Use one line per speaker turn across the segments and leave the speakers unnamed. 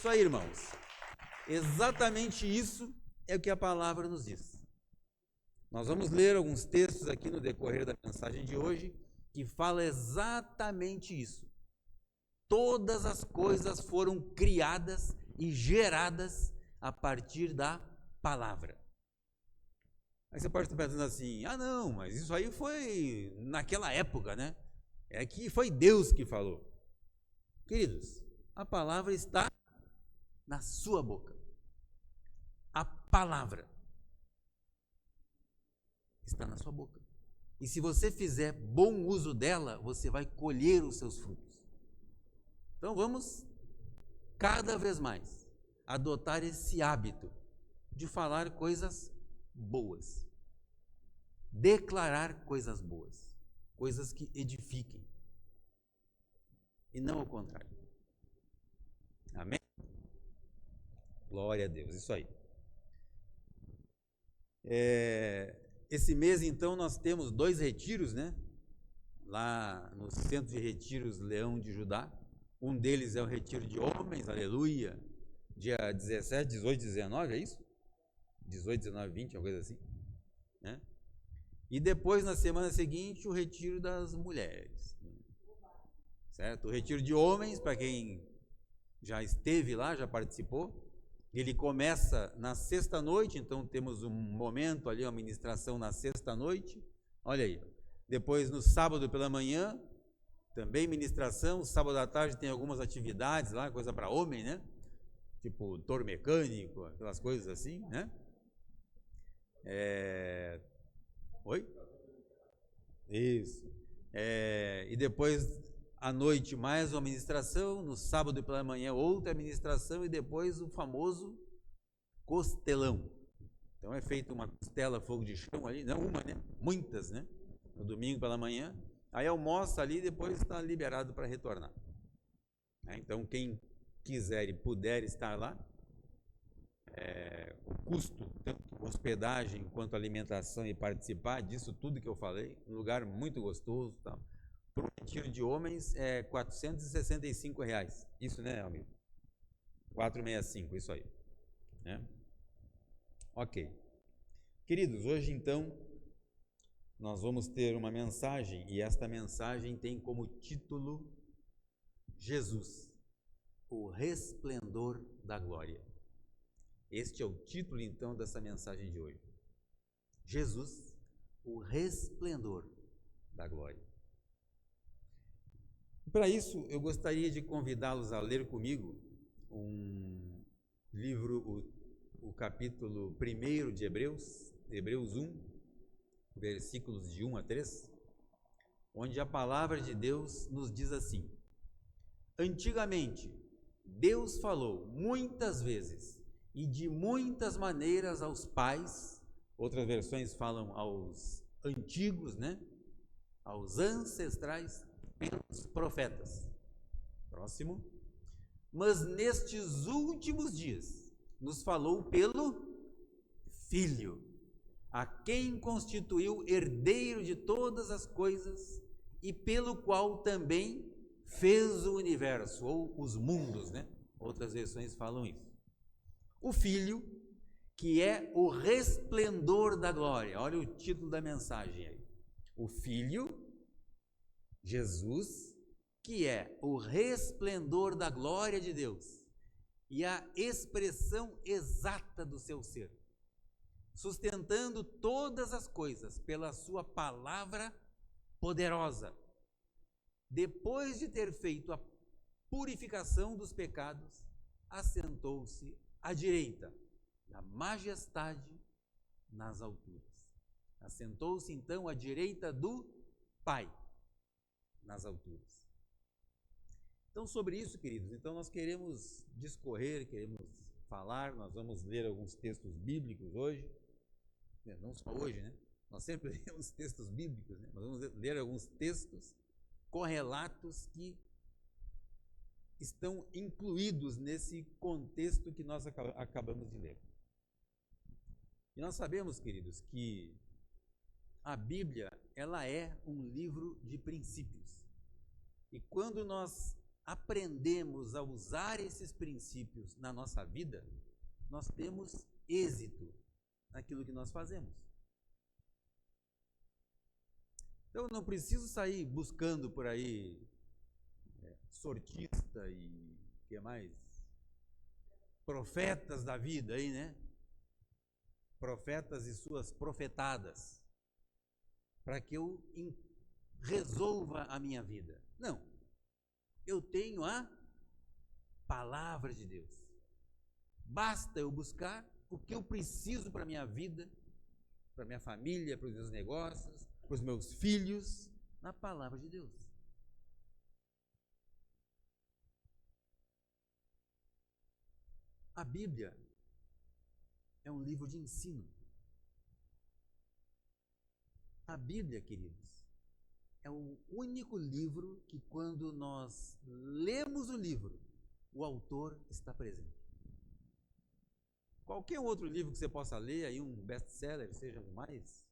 Isso aí, irmãos. Exatamente isso é o que a palavra nos diz. Nós vamos ler alguns textos aqui no decorrer da mensagem de hoje que fala exatamente isso. Todas as coisas foram criadas e geradas a partir da palavra. Aí você pode estar pensando assim, não, mas isso aí foi naquela época, né? É que foi Deus que falou. Queridos, a palavra está na sua boca. A palavra está na sua boca. E se você fizer bom uso dela, você vai colher os seus frutos. Então vamos, cada vez mais, adotar esse hábito de falar coisas boas. Declarar coisas boas. Coisas que edifiquem. E não o contrário. Amém? Glória a Deus, isso aí. Esse mês, então, nós temos 2 retiros, né? Lá no Centro de Retiros Leão de Judá. Um deles é o retiro de homens, aleluia, dia 17, 18, 19, é isso? 18, 19, 20, uma coisa assim, né? E depois, na semana seguinte, o retiro das mulheres, certo? O retiro de homens, para quem já esteve lá, já participou, ele começa na sexta-noite, então temos um momento ali, uma ministração na sexta-noite, olha aí. Depois, no sábado pela manhã, também ministração. Sábado à tarde tem algumas atividades lá, coisa para homem, né? Tipo touro mecânico, aquelas coisas assim, né? Oi? Isso. E depois, à noite, mais uma ministração. No sábado pela manhã, outra ministração. E depois o famoso costelão. Então é feita uma costela, fogo de chão ali, não uma, né? Muitas, né? No domingo pela manhã. Aí almoça ali e depois está liberado para retornar. Então, quem quiser e puder estar lá, o custo, tanto hospedagem quanto alimentação e participar disso tudo que eu falei, um lugar muito gostoso. Tá? Para o retiro de homens é R$465. Isso, né, amigo? 465, isso aí. Né? Ok. Queridos, hoje então nós vamos ter uma mensagem, e esta mensagem tem como título Jesus, o resplendor da glória. Este é o título então dessa mensagem de hoje. Jesus, o resplendor da glória. Para isso, eu gostaria de convidá-los a ler comigo um livro, o capítulo 1 de Hebreus 1, versículos de 1 a 3, onde a palavra de Deus nos diz assim: antigamente, Deus falou muitas vezes e de muitas maneiras aos pais, outras versões falam aos antigos, né? Aos ancestrais, pelos profetas. Próximo. Mas nestes últimos dias, nos falou pelo Filho, a quem constituiu herdeiro de todas as coisas e pelo qual também fez o universo, ou os mundos, né? Outras versões falam isso. O Filho, que é o resplendor da glória. Olha o título da mensagem aí. O Filho, Jesus, que é o resplendor da glória de Deus e a expressão exata do seu ser, sustentando todas as coisas pela sua palavra poderosa. Depois de ter feito a purificação dos pecados, assentou-se à direita da majestade nas alturas. Assentou-se então à direita do Pai nas alturas. Então, sobre isso, queridos, então nós queremos discorrer, queremos falar, nós vamos ler alguns textos bíblicos hoje, não só hoje, né? Nós sempre lemos textos bíblicos, né? Nós vamos ler alguns textos correlatos que estão incluídos nesse contexto que nós acabamos de ler. E nós sabemos, queridos, que a Bíblia, ela é um livro de princípios. E quando nós aprendemos a usar esses princípios na nossa vida, nós temos êxito naquilo que nós fazemos. Então, eu não preciso sair buscando por aí sortista e o que mais? Profetas da vida aí, né? Profetas e suas profetadas, para que eu resolva a minha vida. Não. Eu tenho a palavra de Deus. Basta eu buscar o que eu preciso para a minha vida, para a minha família, para os meus negócios, para os meus filhos, na palavra de Deus. A Bíblia é um livro de ensino. A Bíblia, queridos, é o único livro que, quando nós lemos o livro, o autor está presente. Qualquer outro livro que você possa ler, aí um best-seller, seja o mais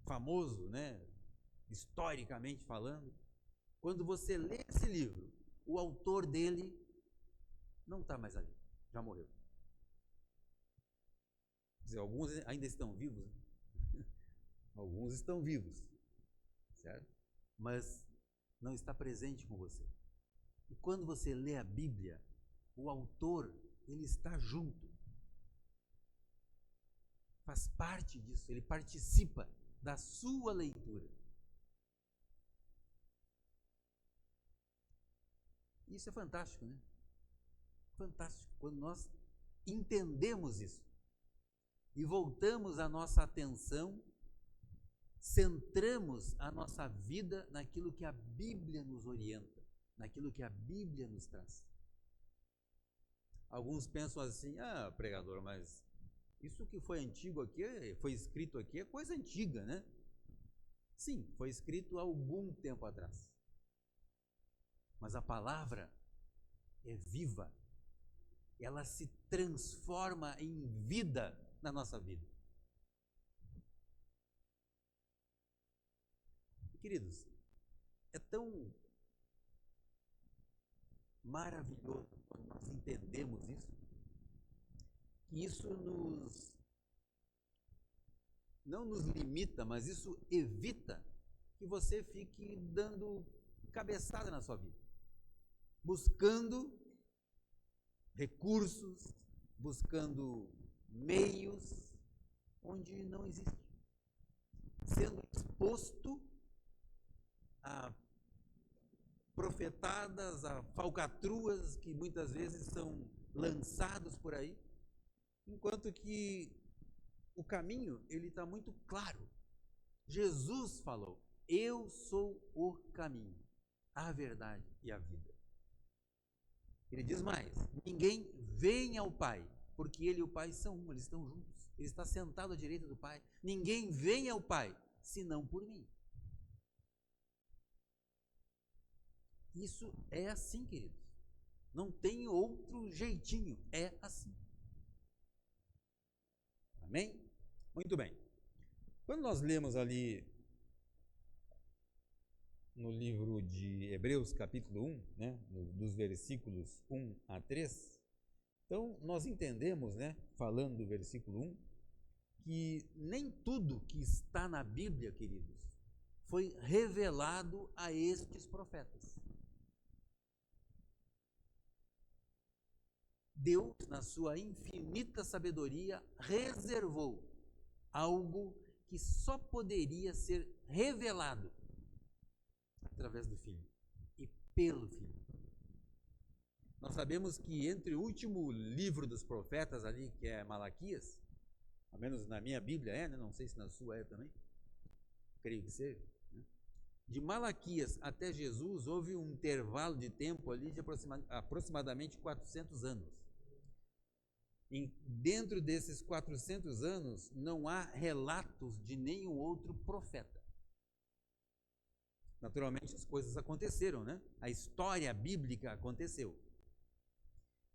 famoso, né, historicamente falando, quando você lê esse livro, o autor dele não está mais ali, já morreu. Quer dizer, alguns ainda estão vivos, né? Alguns estão vivos, certo? Mas não está presente com você. E quando você lê a Bíblia, o autor, ele está junto. Faz parte disso, ele participa da sua leitura. Isso é fantástico, né? Fantástico. Quando nós entendemos isso e voltamos a nossa atenção, centramos a nossa vida naquilo que a Bíblia nos orienta, naquilo que a Bíblia nos traz. Alguns pensam assim: ah, pregador, mas isso que foi antigo aqui, foi escrito aqui, é coisa antiga, né? Sim, foi escrito há algum tempo atrás. Mas a palavra é viva. Ela se transforma em vida na nossa vida. Queridos, é tão maravilhoso quando nós entendemos isso, que isso não nos limita, mas isso evita que você fique dando cabeçada na sua vida, buscando recursos, buscando meios onde não existe, sendo exposto a profetadas, a falcatruas que muitas vezes são lançados por aí, enquanto que o caminho, ele está muito claro. Jesus falou: eu sou o caminho, a verdade e a vida. Ele diz mais: ninguém vem ao Pai, porque ele e o Pai são um, eles estão juntos. Ele está sentado à direita do Pai. Ninguém vem ao Pai, senão por mim. Isso é assim, queridos. Não tem outro jeitinho, é assim. Amém? Muito bem. Quando nós lemos ali no livro de Hebreus, capítulo 1, né, dos versículos 1 a 3, então nós entendemos, né, falando do versículo 1, que nem tudo que está na Bíblia, queridos, foi revelado a estes profetas. Deus, na sua infinita sabedoria, reservou algo que só poderia ser revelado através do Filho e pelo Filho. Nós sabemos que entre o último livro dos profetas ali, que é Malaquias, ao menos na minha Bíblia é, né? Não sei se na sua é também, creio que seja, né? De Malaquias até Jesus houve um intervalo de tempo ali de aproximadamente 400 anos. E dentro desses 400 anos não há relatos de nenhum outro profeta. Naturalmente as coisas aconteceram, né? A história bíblica aconteceu.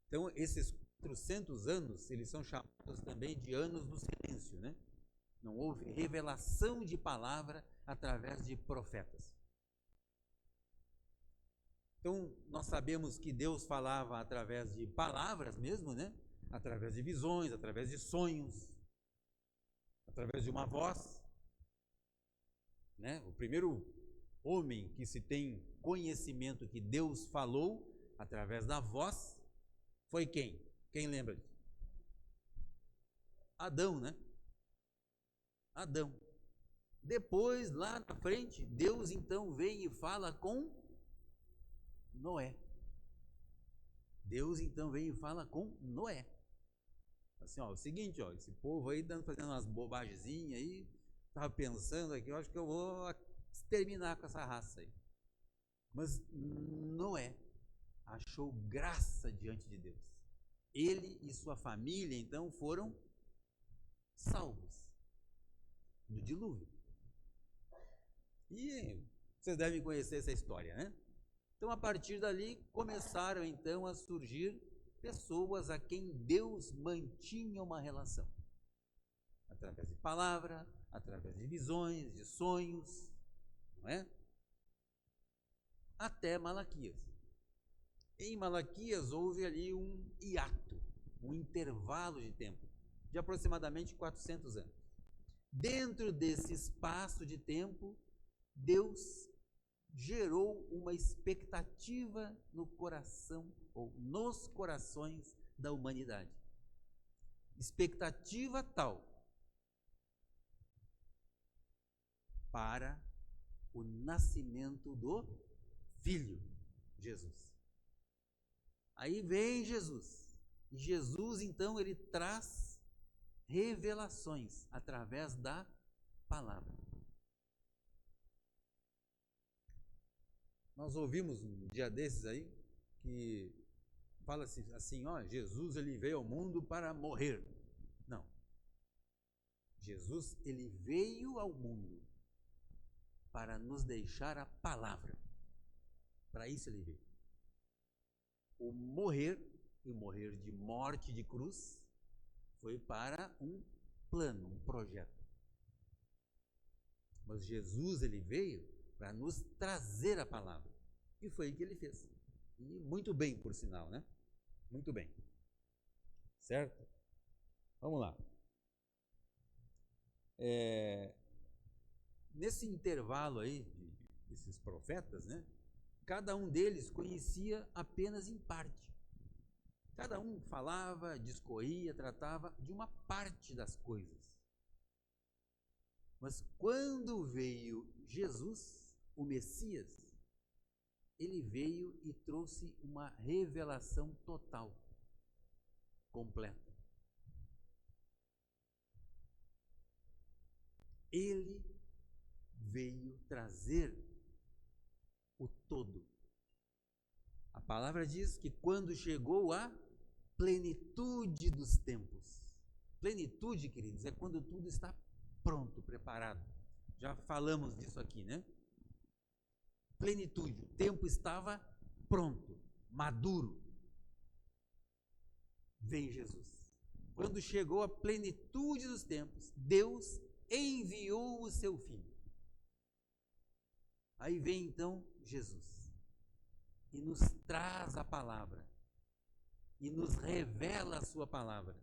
Então esses 400 anos, eles são chamados também de anos do silêncio, né? Não houve revelação de palavra através de profetas. Então, nós sabemos que Deus falava através de palavras mesmo, né? Através de visões, através de sonhos, através de uma voz, né? O primeiro homem que se tem conhecimento que Deus falou através da voz foi quem? Quem lembra? Adão, né? Adão. Depois, lá na frente, Deus então vem e fala com Noé. Deus então vem e fala com Noé. Assim, ó, o seguinte, ó, esse povo aí tá fazendo umas bobagemzinhas aí, estava pensando aqui, eu acho que eu vou terminar com essa raça aí. Mas Noé achou graça diante de Deus. Ele e sua família, então, foram salvos do dilúvio. E vocês devem conhecer essa história, né? Então, a partir dali, começaram, então, a surgir pessoas a quem Deus mantinha uma relação. Através de palavra, através de visões, de sonhos, não é? Até Malaquias. Em Malaquias houve ali um hiato, um intervalo de tempo, de aproximadamente 400 anos. Dentro desse espaço de tempo, Deus gerou uma expectativa no coração, ou nos corações da humanidade. Expectativa tal para o nascimento do Filho, Jesus. Aí vem Jesus. E Jesus, então, ele traz revelações através da palavra. Nós ouvimos um dia desses aí que fala assim, ó, Jesus ele veio ao mundo para morrer. Não. Jesus ele veio ao mundo para nos deixar a palavra. Para isso ele veio. O morrer, e o morrer de morte de cruz, foi para um plano, um projeto. Mas Jesus ele veio para nos trazer a palavra. E foi o que ele fez. E muito bem, por sinal, né? Muito bem. Certo? Vamos lá. Nesse intervalo aí, desses profetas, né? Cada um deles conhecia apenas em parte. Cada um falava, discorria, tratava de uma parte das coisas. Mas quando veio Jesus, o Messias, ele veio e trouxe uma revelação total, completa. Ele veio trazer o todo. A palavra diz que quando chegou a plenitude dos tempos. Plenitude, queridos, é quando tudo está pronto, preparado. Já falamos disso aqui, né? Plenitude, o tempo estava pronto, maduro. Vem Jesus. Quando chegou a plenitude dos tempos, Deus enviou o seu Filho. Aí vem então Jesus e nos traz a palavra e nos revela a sua palavra,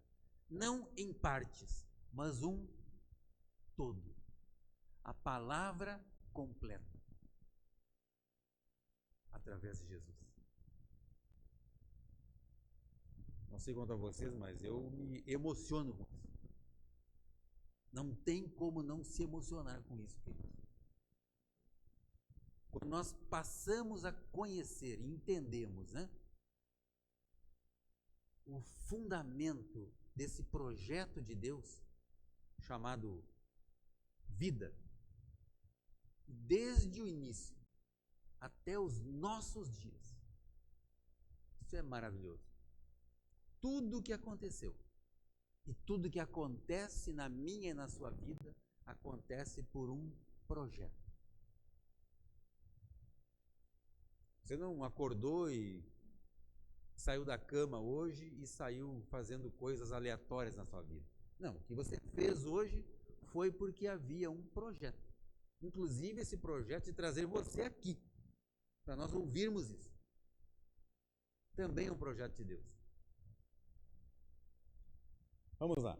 não em partes, mas um todo. A palavra completa através de Jesus. Não sei quanto a vocês, mas eu me emociono com isso. Não tem como não se emocionar com isso, queridos. Quando nós passamos a conhecer e entendemos, né, o fundamento desse projeto de Deus, chamado vida, desde o início até os nossos dias. Isso é maravilhoso. Tudo o que aconteceu e tudo que acontece na minha e na sua vida acontece por um projeto. Você não acordou e saiu da cama hoje e saiu fazendo coisas aleatórias na sua vida. Não, o que você fez hoje foi porque havia um projeto. Inclusive esse projeto de trazer você aqui, para nós ouvirmos isso. também é um projeto de Deus.
Vamos lá.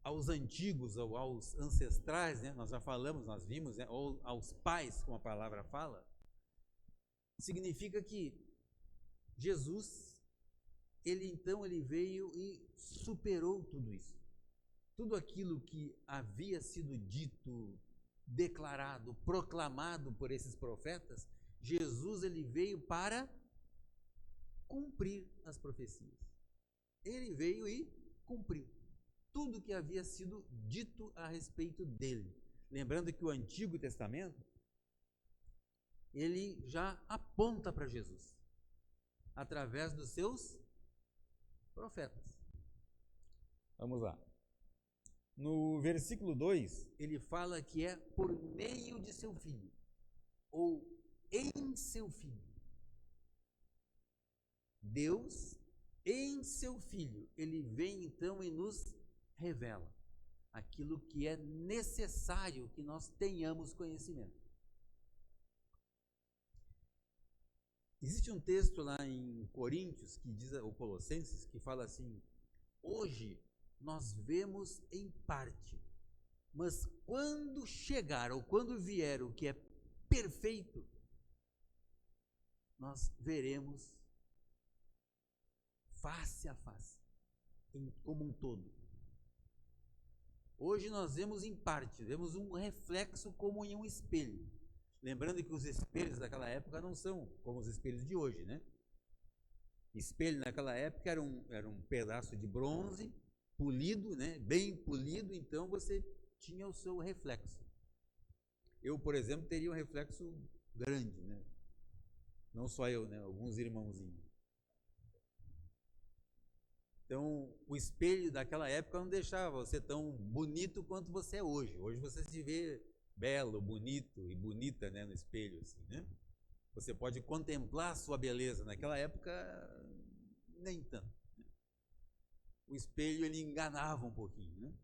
Aos antigos ou aos ancestrais, né, nós já falamos, nós vimos, né, ou aos pais, como a palavra fala, significa que Jesus, ele veio e superou tudo isso. Tudo aquilo que havia sido dito, declarado, proclamado por esses profetas, Jesus ele veio para cumprir as profecias. Ele veio e cumpriu tudo que havia sido dito a respeito dele. Lembrando que o Antigo Testamento, ele já aponta para Jesus, através dos seus profetas.
Vamos lá. No versículo 2,
ele fala que é por meio de seu filho, ou em seu filho. Deus, em seu filho, ele vem então e nos revela aquilo que é necessário que nós tenhamos conhecimento. Existe um texto lá em Coríntios, que diz, ou Colossenses, que fala assim: hoje nós vemos em parte, mas quando chegar ou quando vier o que é perfeito, nós veremos face a face, como um todo. Hoje nós vemos em parte, vemos um reflexo como em um espelho. Lembrando que os espelhos daquela época não são como os espelhos de hoje, né? Espelho naquela época era um pedaço de bronze, polido, né? Bem polido, então você tinha o seu reflexo. Eu, por exemplo, teria um reflexo grande, né? Não só eu, né? Alguns irmãozinhos. Então, o espelho daquela época não deixava você tão bonito quanto você é hoje. Hoje você se vê belo, bonito e bonita, né, no espelho, assim, né? Você pode contemplar a sua beleza. Naquela época, nem tanto. Né? O espelho, ele enganava um pouquinho, né?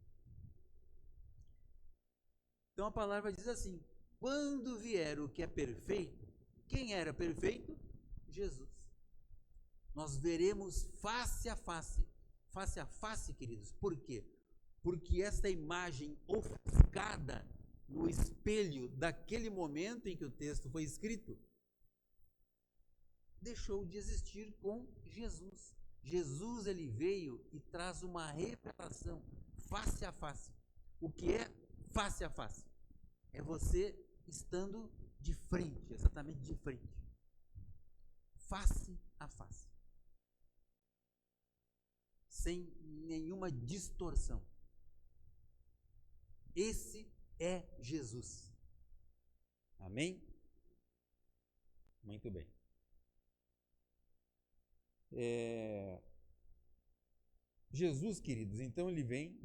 Então, a palavra diz assim: quando vier o que é perfeito, quem era perfeito? Jesus. Nós veremos face a face, queridos. Por quê? Porque esta imagem ofuscada no espelho daquele momento em que o texto foi escrito deixou de existir com Jesus. Jesus, ele veio e traz uma revelação face a face. O que é face a face? É você estando de frente, exatamente de frente. Face a face. Sem nenhuma distorção. Esse é Jesus.
amém? Muito bem. Jesus, queridos, então ele vem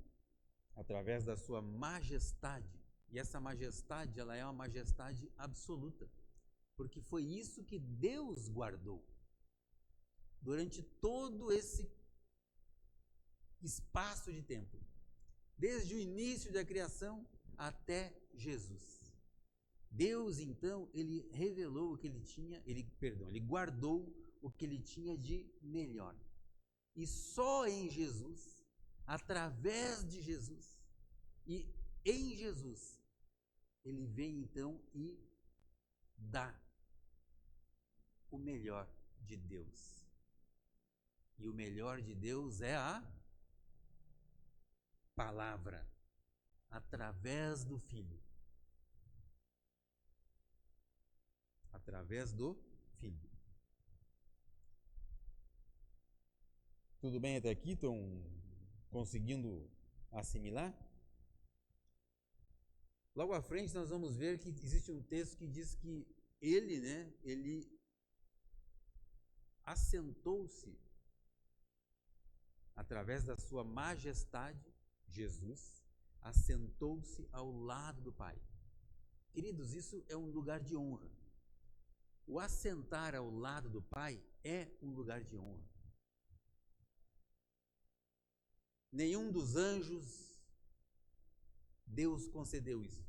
através da sua majestade. E essa majestade, ela é uma majestade absoluta. Porque foi isso que Deus guardou. Durante todo esse espaço de tempo, desde o início da criação até Jesus. Deus, então, ele revelou o que ele tinha, ele guardou o que ele tinha de melhor. E só em Jesus, através de Jesus e em Jesus, ele vem então e dá o melhor de Deus. E o melhor de Deus é a palavra, através do Filho. Através do Filho. Tudo bem até aqui? Estão conseguindo assimilar?
Logo à frente nós vamos ver que existe um texto que diz que ele, né, ele assentou-se através da sua majestade, Jesus, assentou-se ao lado do Pai. Queridos, isso é um lugar de honra. O assentar ao lado do Pai é um lugar de honra. Nenhum dos anjos, Deus concedeu isso.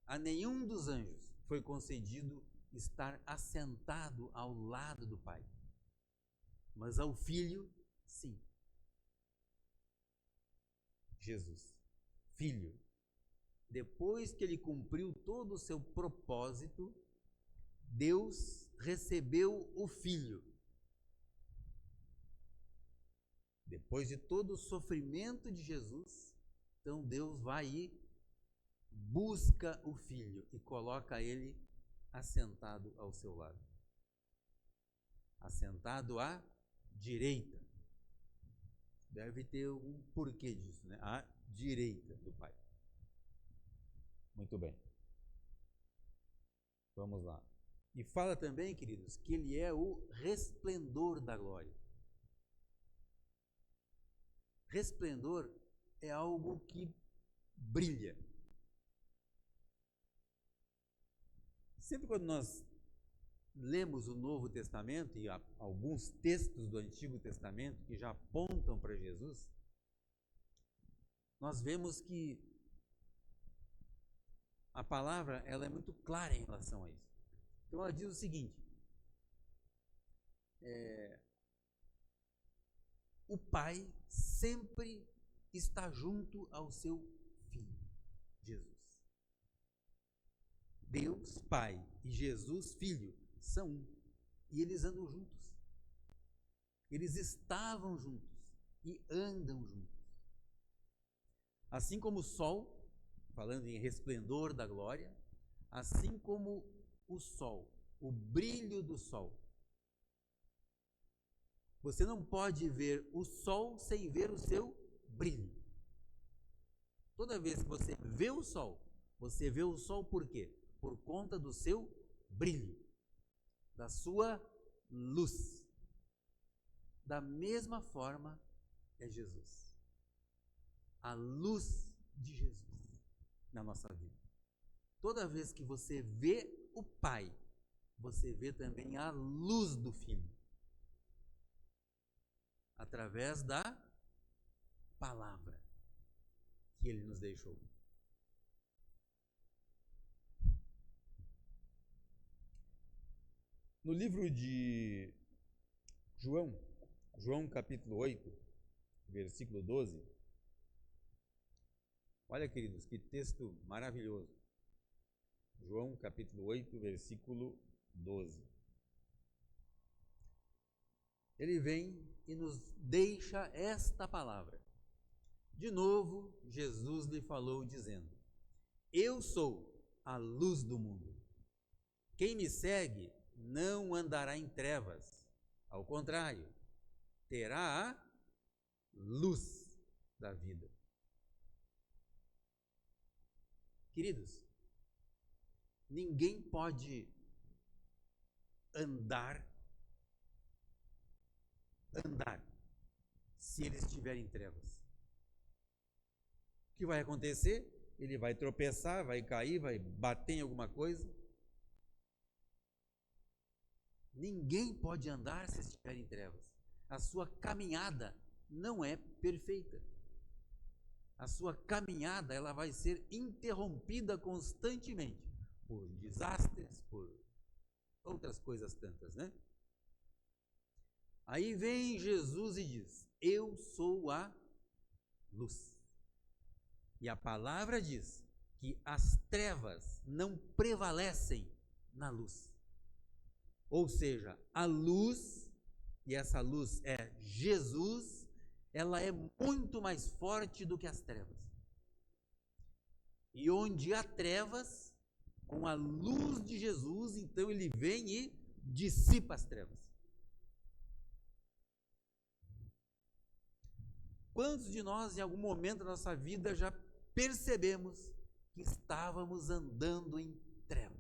A nenhum dos anjos foi concedido
estar assentado ao lado do Pai. Mas ao Filho, sim. Jesus, Filho, depois que ele cumpriu todo o seu propósito, Deus recebeu o Filho. Depois de todo o sofrimento de Jesus, então Deus vai e busca o Filho e coloca ele assentado ao seu lado. Assentado à direita. Deve ter um porquê disso, né? À direita do Pai. Muito bem. Vamos lá. E fala também, queridos, que ele é o resplendor da glória. Resplendor é algo que brilha. Sempre quando nós lemos o Novo Testamento e alguns textos do Antigo Testamento que já apontam para Jesus, nós vemos que a palavra ela é muito clara em relação a isso. Então ela diz o seguinte: o Pai sempre está junto ao seu Filho, Jesus. Deus, Pai, e Jesus, Filho, são um. E eles andam juntos. Eles estavam juntos e andam juntos. Assim como o sol, falando em resplendor da glória, assim como o sol, o brilho do sol. Você não pode ver o sol sem ver o seu brilho. Toda vez que você vê o sol por quê? Por conta do seu brilho, da sua luz. Da mesma forma é Jesus. A luz de Jesus na nossa vida. Toda vez que você vê o Pai, você vê também a luz do Filho. Através da palavra que ele nos deixou.
No livro de João capítulo 8, versículo 12, olha, queridos, que texto maravilhoso. João capítulo 8, versículo 12. Ele vem e nos deixa esta palavra. De novo, Jesus lhe falou dizendo: eu sou a luz do mundo. Quem me segue não andará em trevas. Ao contrário, terá a luz da vida. Queridos, ninguém pode andar se ele estiver em trevas. O que vai acontecer? Ele vai tropeçar, vai cair, vai bater em alguma coisa. Ninguém pode andar se estiver em trevas. A sua caminhada não é perfeita. A sua caminhada ela vai ser interrompida constantemente por desastres, por outras coisas tantas, né? Aí vem Jesus e diz: eu sou a luz. E a palavra diz que as trevas não prevalecem na luz. Ou seja, a luz, e essa luz é Jesus, ela é muito mais forte do que as trevas. E onde há trevas, com a luz de Jesus, então ele vem e dissipa as trevas. Quantos de nós, em algum momento da nossa vida, já percebemos que estávamos andando em trevas?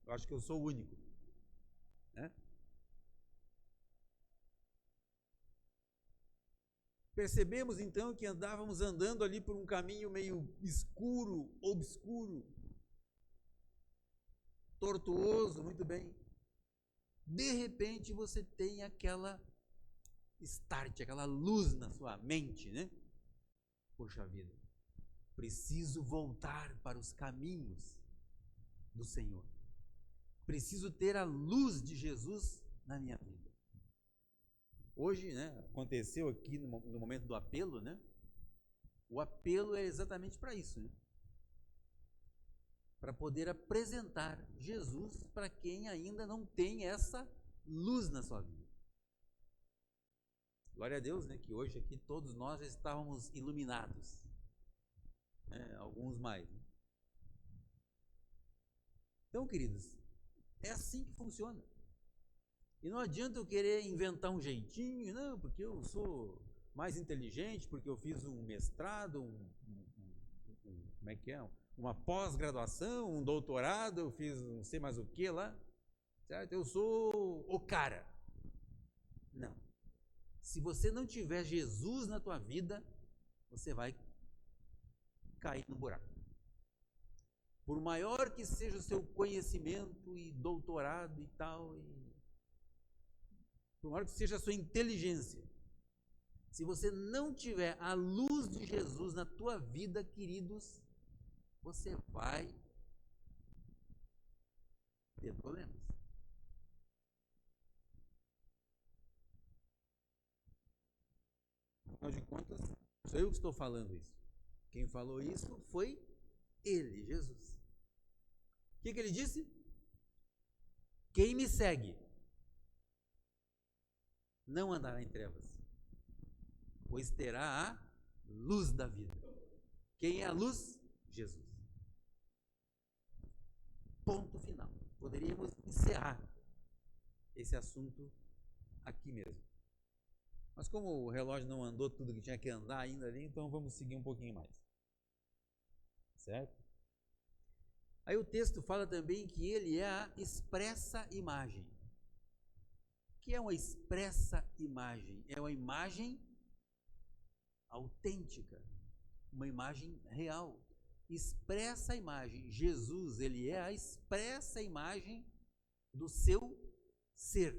Eu acho que eu sou o único, né? Percebemos então que andávamos andando ali por um caminho meio escuro, obscuro, tortuoso, muito bem. De repente você tem aquela start, aquela luz na sua mente, né? Poxa vida,
preciso voltar para os caminhos do Senhor. Preciso ter a luz de Jesus na minha vida. Hoje, né, aconteceu aqui no momento do apelo, né? O apelo é exatamente para isso, né? Para poder apresentar Jesus para quem ainda não tem essa luz na sua vida. Glória a Deus, né, que hoje aqui todos nós já estávamos iluminados, né, alguns mais. Né? Então, queridos, é assim que funciona. E não adianta eu querer inventar um jeitinho, não, porque eu sou mais inteligente, porque eu fiz um mestrado, como é que é? Uma pós-graduação, um doutorado, eu fiz não sei mais o que lá, certo? Eu sou o cara. Não. Se você não tiver Jesus na tua vida, você vai cair no buraco. Por maior que seja o seu conhecimento e doutorado e tal, por maior que seja a sua inteligência, se você não tiver a luz de Jesus na tua vida, queridos, você vai ter problemas. Afinal de contas, sou eu que estou falando isso. Quem falou isso foi Ele, Jesus. O que ele disse? Quem me segue não andará em trevas, pois terá a luz da vida. Quem é a luz? Jesus. Ponto final. Poderíamos encerrar esse assunto aqui mesmo. Mas como o relógio não andou tudo que tinha que andar ainda ali, então vamos seguir um pouquinho mais. Certo? Aí o texto fala também que ele é a expressa imagem. O que é uma expressa imagem? É uma imagem autêntica, uma imagem real. Expressa imagem. Jesus, ele é a expressa imagem do seu ser.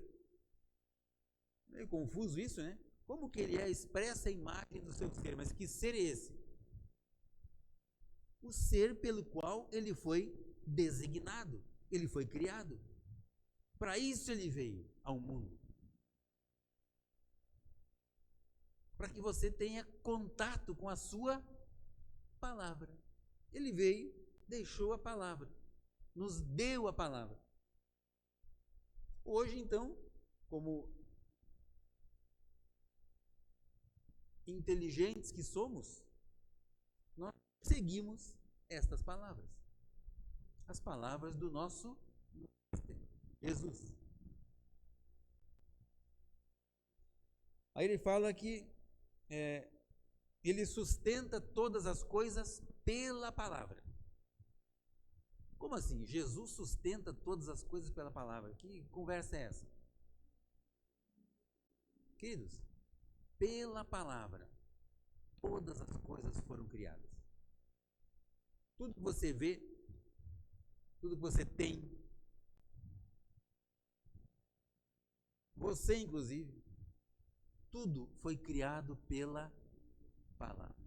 Meio confuso isso, né? Como que ele é a expressa imagem do seu ser? Mas que ser é esse? O ser pelo qual ele foi designado, ele foi criado. Para isso ele veio ao mundo. Para que você tenha contato com a sua palavra. Ele veio, deixou a palavra, nos deu a palavra. Hoje, então, como inteligentes que somos, nós seguimos estas palavras. As palavras do nosso Jesus. Aí ele fala que ele sustenta todas as coisas pela palavra. Como assim? Jesus sustenta todas as coisas pela palavra. Que conversa é essa? Queridos, pela palavra, todas as coisas foram criadas. Tudo que você vê, tudo que você tem, você inclusive, tudo foi criado pela palavra.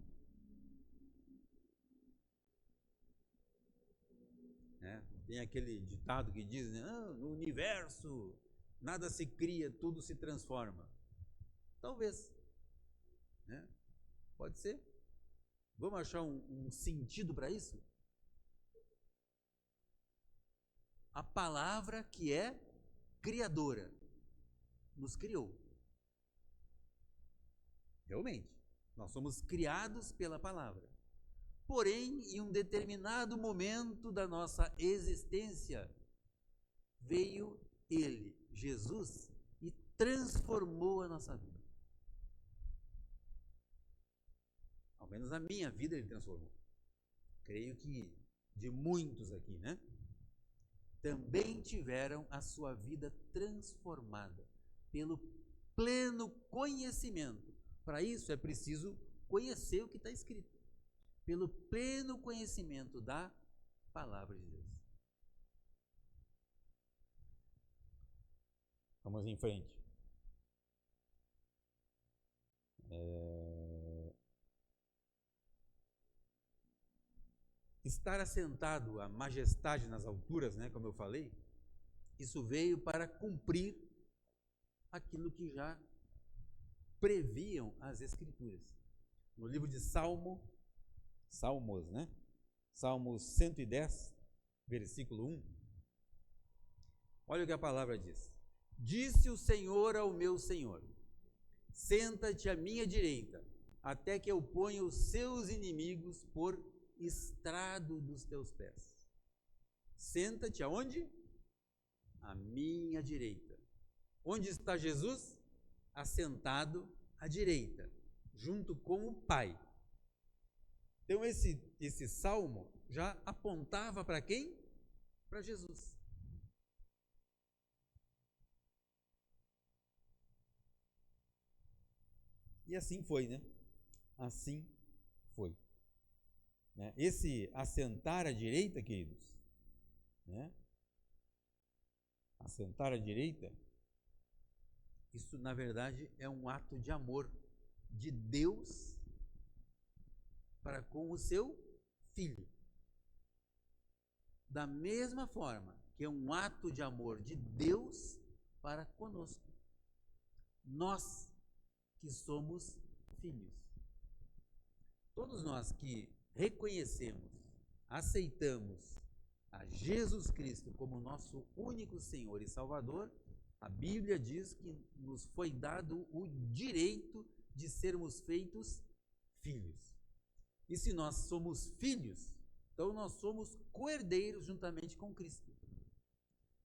Tem aquele ditado que diz, né, no universo nada se cria, tudo se transforma. Talvez, né? Pode ser. Vamos achar um sentido para isso? A palavra que é criadora nos criou. Realmente, nós somos criados pela palavra. Porém, em um determinado momento da nossa existência, veio Ele, Jesus, e transformou a nossa vida. Ao menos a minha vida Ele transformou. Creio que de muitos aqui, né? Também tiveram a sua vida transformada pelo pleno conhecimento. Para isso é preciso conhecer o que está escrito. Pelo pleno conhecimento da palavra de Deus. Vamos em frente. estar assentado, a majestade nas alturas, né, como eu falei, isso veio para cumprir aquilo que já previam as Escrituras. No livro de Salmos, né? Salmos 110, versículo 1. Olha o que a palavra diz. Disse o Senhor ao meu Senhor, senta-te à minha direita, até que eu ponha os seus inimigos por estrado dos teus pés. Senta-te aonde? À minha direita. Onde está Jesus? Assentado à direita, junto com o Pai. Então esse salmo já apontava para quem? Para Jesus. E assim foi, né? Assim foi. Né? Esse assentar à direita, queridos, né? Assentar à direita, isso na verdade é um ato de amor de Deus para com o seu Filho. Da mesma forma que é um ato de amor de Deus para conosco. Nós que somos filhos. Todos nós que reconhecemos, aceitamos a Jesus Cristo como nosso único Senhor e Salvador, a Bíblia diz que nos foi dado o direito de sermos feitos filhos. E se nós somos filhos, então nós somos co-herdeiros juntamente com Cristo.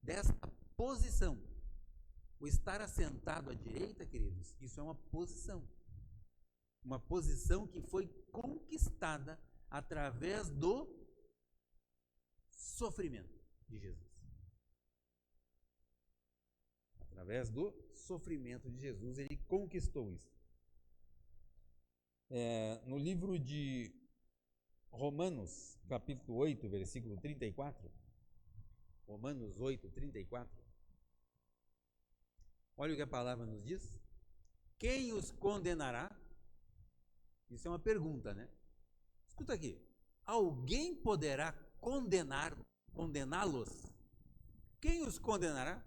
Desta posição, o estar assentado à direita, queridos, isso é uma posição. Uma posição que foi conquistada através do sofrimento de Jesus. Através do sofrimento de Jesus, ele conquistou isso. No livro de Romanos, capítulo 8, versículo 34, Romanos 8, 34, olha o que a palavra nos diz. Quem os condenará? Isso é uma pergunta, né? Escuta aqui. Alguém poderá condená-los? Quem os condenará?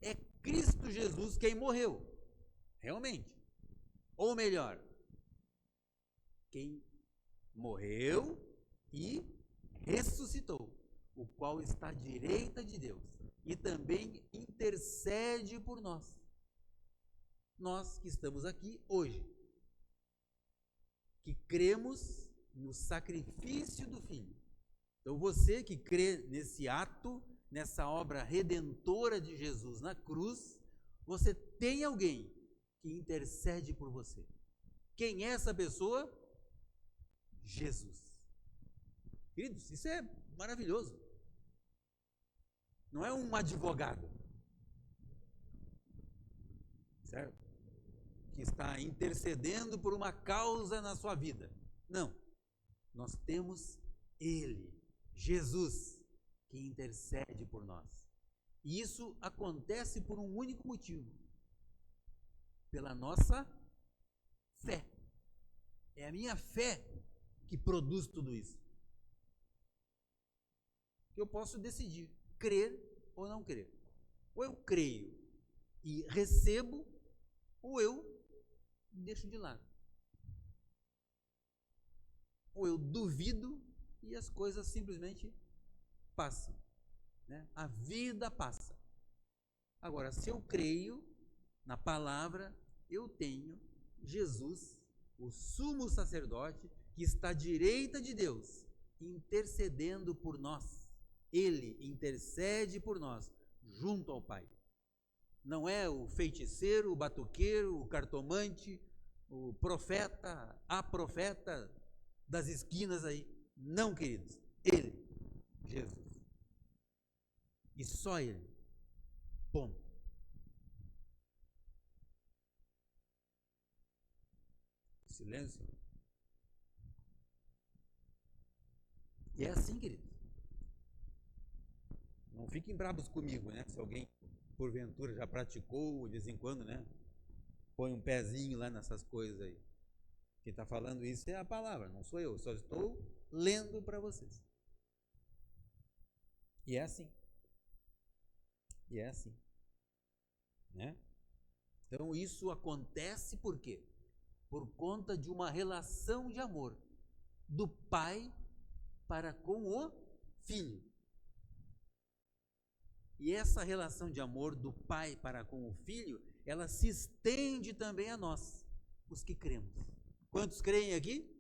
É Cristo Jesus quem morreu. Realmente. Ou melhor, quem morreu e ressuscitou, o qual está à direita de Deus e também intercede por nós. Nós que estamos aqui hoje, que cremos no sacrifício do Filho. Então você que crê nesse ato, nessa obra redentora de Jesus na cruz, você tem alguém que intercede por você. Quem é essa pessoa? Jesus. Queridos, isso é maravilhoso. Não é um advogado, certo? Que está intercedendo por uma causa na sua vida. Não. Nós temos Ele, Jesus, que intercede por nós. E isso acontece por um único motivo: pela nossa fé. É a minha fé que produz tudo isso. Eu posso decidir crer ou não crer. Ou eu creio e recebo, ou eu deixo de lado. Ou eu duvido e as coisas simplesmente passam. Né? A vida passa. Agora, se eu creio na palavra, eu tenho Jesus, o sumo sacerdote, que está à direita de Deus, intercedendo por nós. Ele intercede por nós, junto ao Pai. Não é o feiticeiro, o batuqueiro, o cartomante, o profeta, a profeta das esquinas aí. Não, queridos. Ele, Jesus. E só Ele. Ponto. Silêncio. E é assim, queridos. Não fiquem bravos comigo, né? Se alguém, porventura, já praticou, de vez em quando, né? Põe um pezinho lá nessas coisas aí. Quem está falando isso é a palavra, não sou eu. Só estou lendo para vocês.
E é assim. E é assim. Né?
Então isso acontece por quê? Por conta de uma relação de amor do pai para com o filho. E essa relação de amor do pai para com o filho, ela se estende também a nós, os que cremos. Quantos creem aqui?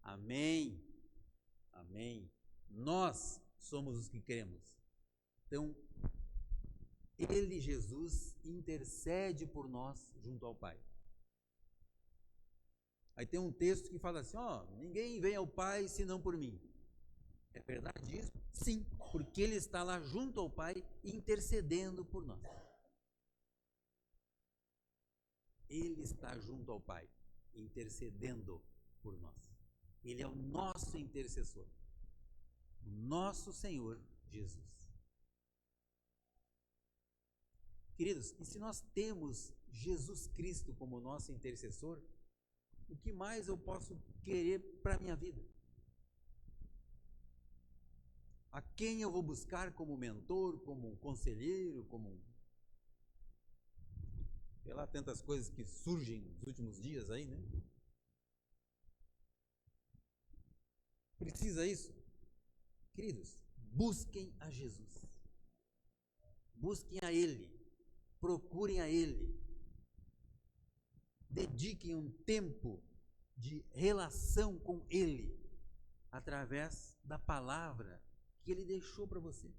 Amém. Amém. Nós somos os que cremos. Então, ele, Jesus, intercede por nós junto ao Pai. Aí tem um texto que fala assim, ninguém vem ao Pai senão por mim. É verdade isso? Sim, porque ele está lá junto ao Pai intercedendo por nós. Ele está junto ao Pai intercedendo por nós. Ele é o nosso intercessor. O nosso Senhor Jesus. Queridos, e se nós temos Jesus Cristo como nosso intercessor, o que mais eu posso querer para a minha vida? A quem eu vou buscar como mentor, como conselheiro, sei lá, tantas coisas que surgem nos últimos dias aí, né? Precisa isso? Queridos, busquem a Jesus. Busquem a Ele. Procurem a Ele. Dediquem um tempo de relação com Ele, através da palavra que Ele deixou para você.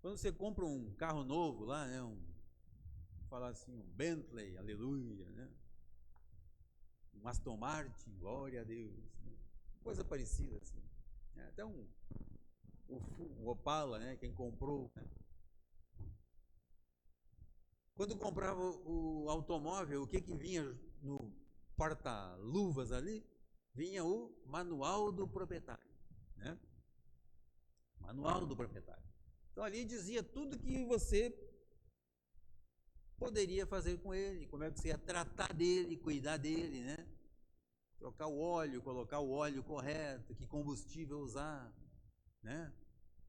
Quando você compra um carro novo lá, né, falar assim, um Bentley, aleluia, né? Um Aston Martin, glória a Deus, né? Coisa parecida assim. Até um Opala, né? Quem comprou, né? Quando comprava o automóvel, o que vinha no porta-luvas ali? Vinha o manual do proprietário, né? Manual do proprietário. Então ali dizia tudo que você poderia fazer com ele, como é que você ia tratar dele, cuidar dele, né? Trocar o óleo, colocar o óleo correto, que combustível usar, né?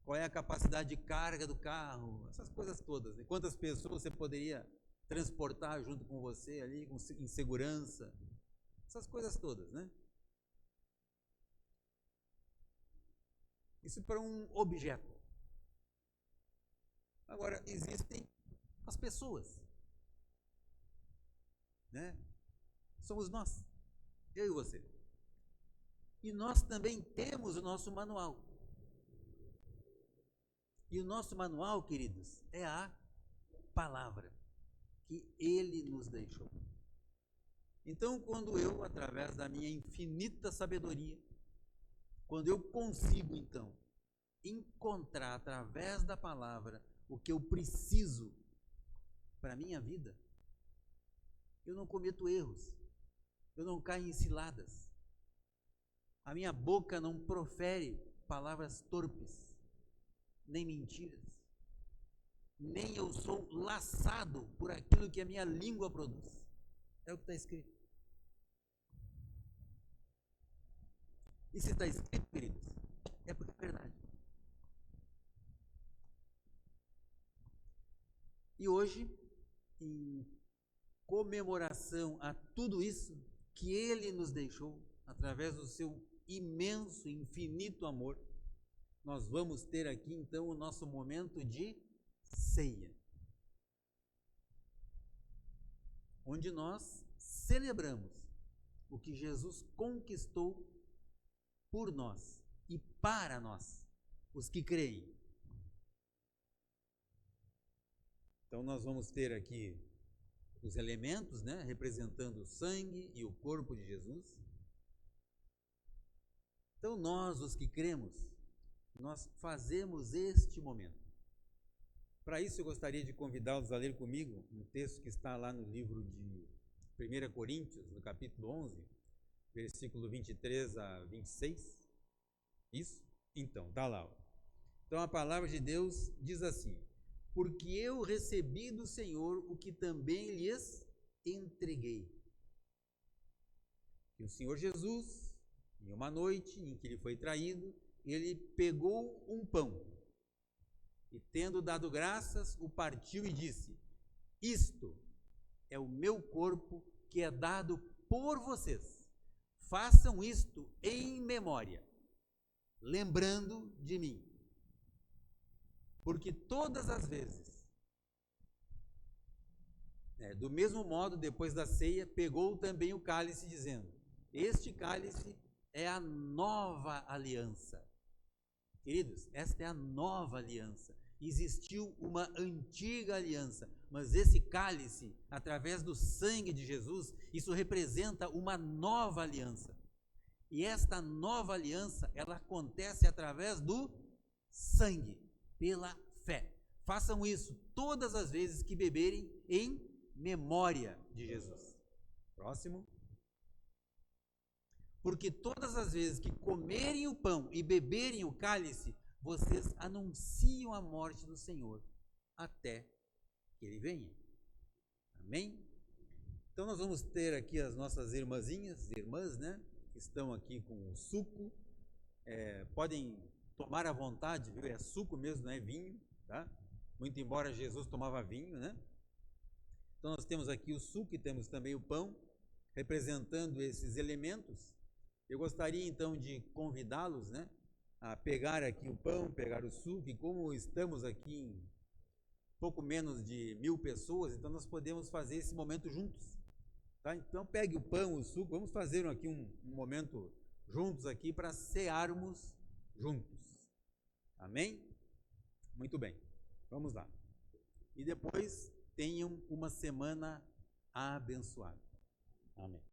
Qual é a capacidade de carga do carro, essas coisas todas, né? Quantas pessoas você poderia transportar junto com você ali, em segurança, essas coisas todas, né? Isso para um objeto. Agora, existem as pessoas, né? Somos nós, eu e você. E nós também temos o nosso manual. E o nosso manual, queridos, é a palavra que Ele nos deixou. Então, quando eu, através da minha infinita sabedoria, quando eu consigo, então, encontrar através da palavra o que eu preciso para a minha vida, eu não cometo erros, eu não caio em ciladas, a minha boca não profere palavras torpes, nem mentiras, nem eu sou laçado por aquilo que a minha língua produz. É o que está escrito. E se está escrito, queridos, é porque é verdade. E hoje, em comemoração a tudo isso que Ele nos deixou, através do seu imenso, infinito amor, nós vamos ter aqui então o nosso momento de ceia, onde nós celebramos o que Jesus conquistou por nós e para nós, os que creem. Então nós vamos ter aqui os elementos, né, representando o sangue e o corpo de Jesus. Então nós, os que cremos, nós fazemos este momento. Para isso eu gostaria de convidá-los a ler comigo um texto que está lá no livro de 1 Coríntios, no capítulo 11, versículo 23 a 26. Isso? Então, está lá. Então a palavra de Deus diz assim: porque eu recebi do Senhor o que também lhes entreguei. Que o Senhor Jesus, em uma noite em que ele foi traído, ele pegou um pão e, tendo dado graças, o partiu e disse: isto é o meu corpo que é dado por vocês. Façam isto em memória, lembrando de mim. Porque todas as vezes, do mesmo modo, depois da ceia, pegou também o cálice, dizendo: este cálice é a nova aliança. Queridos, esta é a nova aliança. Existiu uma antiga aliança, mas esse cálice, através do sangue de Jesus, isso representa uma nova aliança. E esta nova aliança, ela acontece através do sangue, pela fé. Façam isso todas as vezes que beberem em memória de Jesus. Próximo. Porque todas as vezes que comerem o pão e beberem o cálice, vocês anunciam a morte do Senhor até que Ele venha. Amém? Então nós vamos ter aqui as nossas irmãs, né? Que estão aqui com o suco. Podem tomar à vontade, viu? É suco mesmo, não é vinho, tá? Muito embora Jesus tomava vinho, né? Então nós temos aqui o suco e temos também o pão, representando esses elementos. Eu gostaria então de convidá-los, né, a pegar aqui o pão, pegar o suco, e como estamos aqui em pouco menos de 1000 pessoas, então nós podemos fazer esse momento juntos, tá? Então pegue o pão, o suco, vamos fazer aqui um momento juntos aqui para cearmos juntos. Amém? Muito bem, vamos lá. E depois tenham uma semana abençoada. Amém.